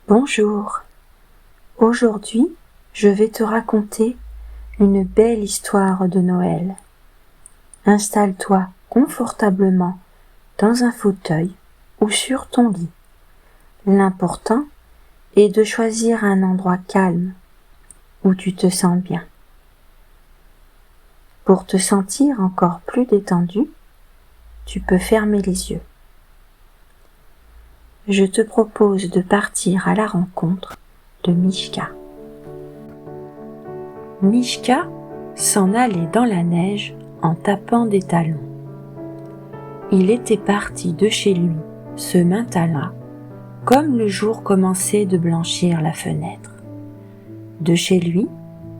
Bonjour, aujourd'hui je vais te raconter une belle histoire de Noël. Installe-toi confortablement dans un fauteuil ou sur ton lit. L'important est de choisir un endroit calme où tu te sens bien. Pour te sentir encore plus détendu, tu peux fermer les yeux. Je te propose de partir à la rencontre de Mishka. Mishka s'en allait dans la neige en tapant des talons. Il était parti de chez lui ce matin-là, comme le jour commençait de blanchir la fenêtre. De chez lui,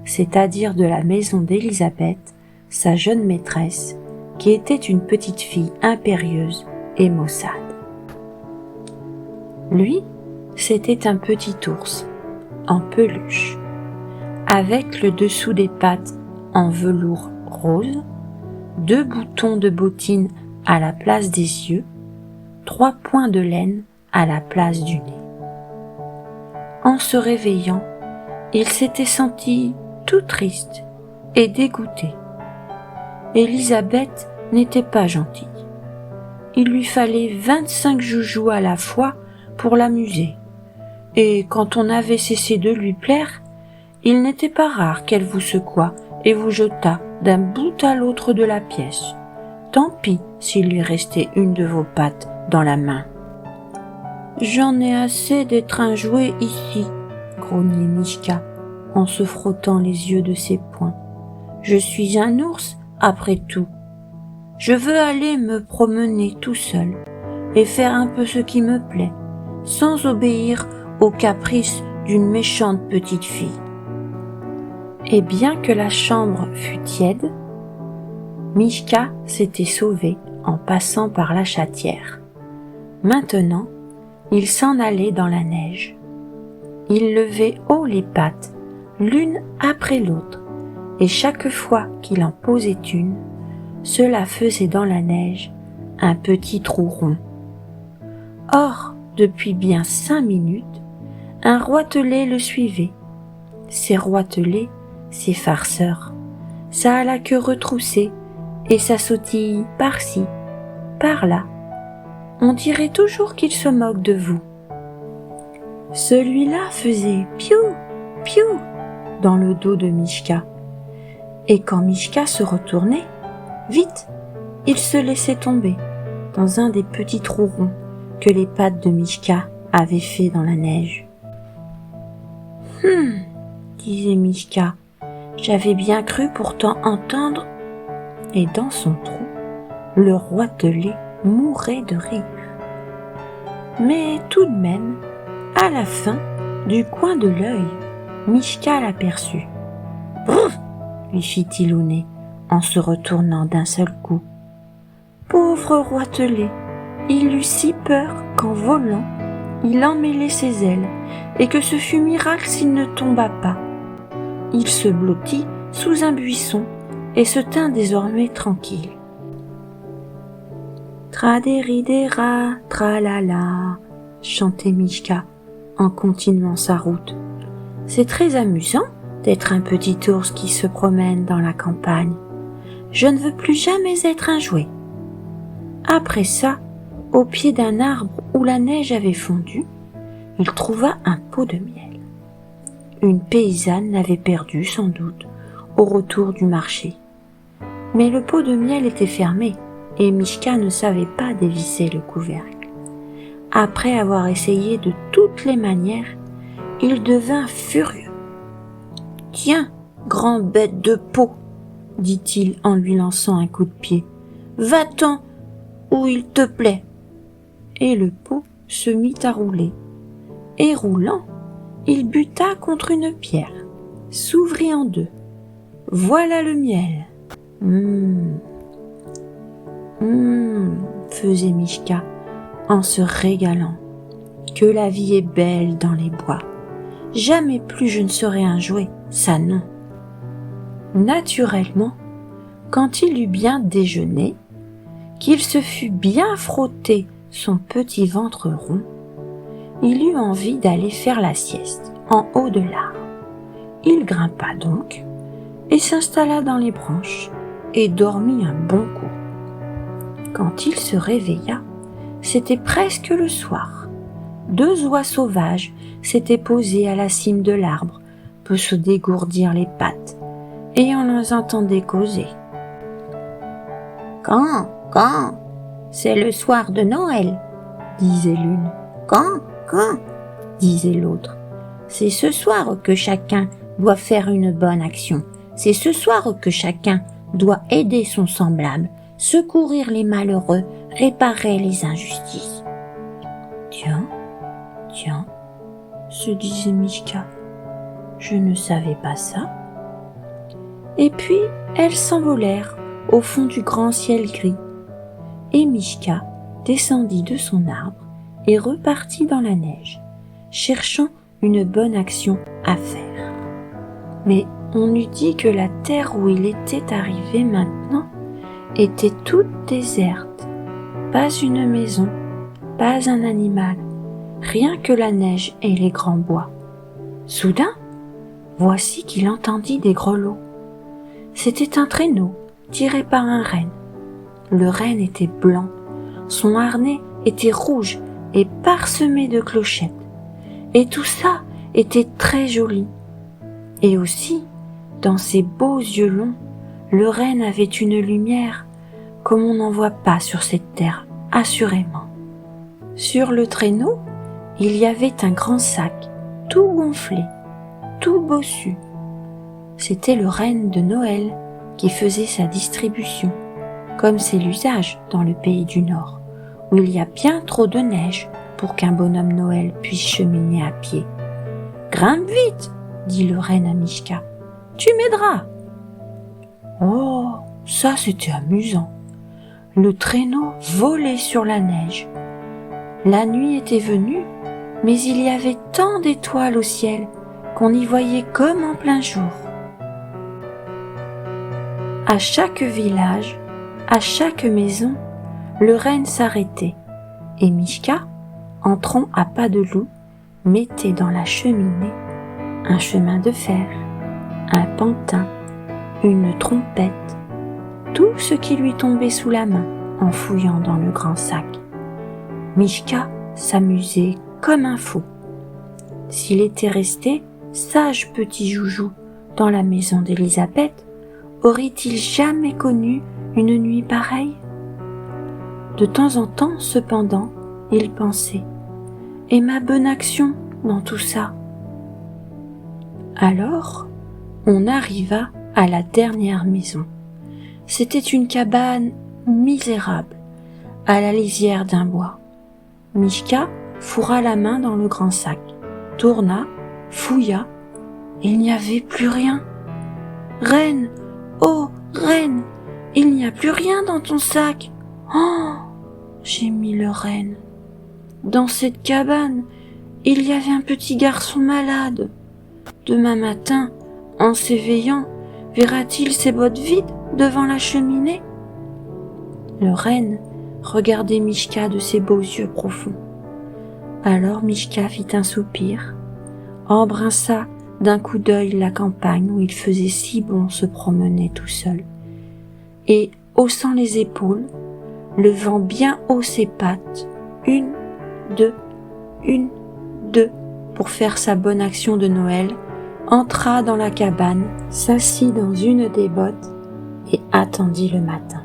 c'est-à-dire de la maison d'Élisabeth, sa jeune maîtresse, qui était une petite fille impérieuse et maussade. Lui, c'était un petit ours, en peluche, avec le dessous des pattes en velours rose, 2 boutons de bottines à la place des yeux, 3 points de laine à la place du nez. En se réveillant, il s'était senti tout triste et dégoûté. Élisabeth n'était pas gentille. Il lui fallait 25 joujoux à la fois pour l'amuser, et quand on avait cessé de lui plaire, il n'était pas rare qu'elle vous secouât et vous jetât d'un bout à l'autre de la pièce. Tant pis s'il lui restait une de vos pattes dans la main. « J'en ai assez d'être un jouet ici, » grognait Mishka en se frottant les yeux de ses poings. « Je suis un ours, après tout. Je veux aller me promener tout seul et faire un peu ce qui me plaît, sans obéir aux caprices d'une méchante petite fille. » Et bien que la chambre fût tiède, Mishka s'était sauvé en passant par la chatière. Maintenant, il s'en allait dans la neige. Il levait haut les pattes, l'une après l'autre, et chaque fois qu'il en posait une, cela faisait dans la neige un petit trou rond. Or, depuis bien 5 minutes, un roitelet le suivait. Ces roitelets, ces farceurs, ça a la queue retroussée et ça sautille par-ci, par-là. On dirait toujours qu'il se moque de vous. Celui-là faisait piou, piou dans le dos de Mishka. Et quand Mishka se retournait, vite, il se laissait tomber dans un des petits trous ronds que les pattes de Mishka avaient fait dans la neige. Disait Mishka, j'avais bien cru pourtant entendre. Et dans son trou, le roitelet mourait de rire. Mais tout de même, à la fin, du coin de l'œil, Mishka l'aperçut. « Brrr !» lui fit-il au nez en se retournant d'un seul coup. Pauvre roitelet, il eut si peur qu'en volant, il emmêlait ses ailes et que ce fut miracle s'il ne tomba pas. Il se blottit sous un buisson et se tint désormais tranquille. Tradéridéra, tralala, chantait Mishka en continuant sa route. C'est très amusant d'être un petit ours qui se promène dans la campagne. Je ne veux plus jamais être un jouet. Après ça, au pied d'un arbre où la neige avait fondu, il trouva un pot de miel. Une paysanne l'avait perdu sans doute au retour du marché. Mais le pot de miel était fermé et Mishka ne savait pas dévisser le couvercle. Après avoir essayé de toutes les manières, il devint furieux. « Tiens, grand bête de pot !» dit-il en lui lançant un coup de pied. « Va-t'en où il te plaît !» Et le pot se mit à rouler. Et roulant, il buta contre une pierre, s'ouvrit en deux. Voilà le miel. Faisait Mishka en se régalant. Que la vie est belle dans les bois. Jamais plus je ne serai un jouet, ça non. Naturellement, quand il eut bien déjeuné, qu'il se fut bien frotté son petit ventre rond, il eut envie d'aller faire la sieste en haut de l'arbre. Il grimpa donc et s'installa dans les branches et dormit un bon coup. Quand il se réveilla, c'était presque le soir. 2 oies sauvages s'étaient posées à la cime de l'arbre pour se dégourdir les pattes, et on les entendait causer. « Quand, c'est le soir de Noël, » disait l'une. « Quand, disait l'autre. C'est ce soir que chacun doit faire une bonne action. C'est ce soir que chacun doit aider son semblable, secourir les malheureux, réparer les injustices. » Tiens, se disait Mishka, je ne savais pas ça. Et puis elles s'envolèrent au fond du grand ciel gris, et Mishka descendit de son arbre et repartit dans la neige, cherchant une bonne action à faire. Mais on eût dit que la terre où il était arrivé maintenant était toute déserte, pas une maison, pas un animal, rien que la neige et les grands bois. Soudain, voici qu'il entendit des grelots. C'était un traîneau tiré par un renne. Le renne était blanc, son harnais était rouge et parsemé de clochettes. Et tout ça était très joli. Et aussi, dans ses beaux yeux longs, le renne avait une lumière comme on n'en voit pas sur cette terre, assurément. Sur le traîneau, il y avait un grand sac, tout gonflé, tout bossu. C'était le renne de Noël qui faisait sa distribution, comme c'est l'usage dans le pays du Nord, où il y a bien trop de neige pour qu'un bonhomme Noël puisse cheminer à pied. « Grimpe vite !» dit le renne à Mishka. « Tu m'aideras !» Oh, ça c'était amusant. Le traîneau volait sur la neige. La nuit était venue, mais il y avait tant d'étoiles au ciel qu'on y voyait comme en plein jour. À chaque village, à chaque maison, le renne s'arrêtait, et Mishka, entrant à pas de loup, mettait dans la cheminée un chemin de fer, un pantin, une trompette, tout ce qui lui tombait sous la main en fouillant dans le grand sac. Mishka s'amusait comme un fou. S'il était resté, sage petit joujou, dans la maison d'Élisabeth, aurait-il jamais connu une nuit pareille? De temps en temps, cependant, il pensait « Et ma bonne action dans tout ça ?» Alors, on arriva à la dernière maison. C'était une cabane misérable, à la lisière d'un bois. Mishka fourra la main dans le grand sac, tourna, fouilla, il n'y avait plus rien. « Reine, oh, reine, il n'y a plus rien dans ton sac. » « Oh !» gémit le renne. « Dans cette cabane, il y avait un petit garçon malade. Demain matin, en s'éveillant, verra-t-il ses bottes vides devant la cheminée ?» Le renne regardait Mishka de ses beaux yeux profonds. Alors Mishka fit un soupir, embrassa d'un coup d'œil la campagne où il faisait si bon se promener tout seul, et, haussant les épaules, levant bien haut ses pattes, une, deux, pour faire sa bonne action de Noël, entra dans la cabane, s'assit dans une des bottes et attendit le matin.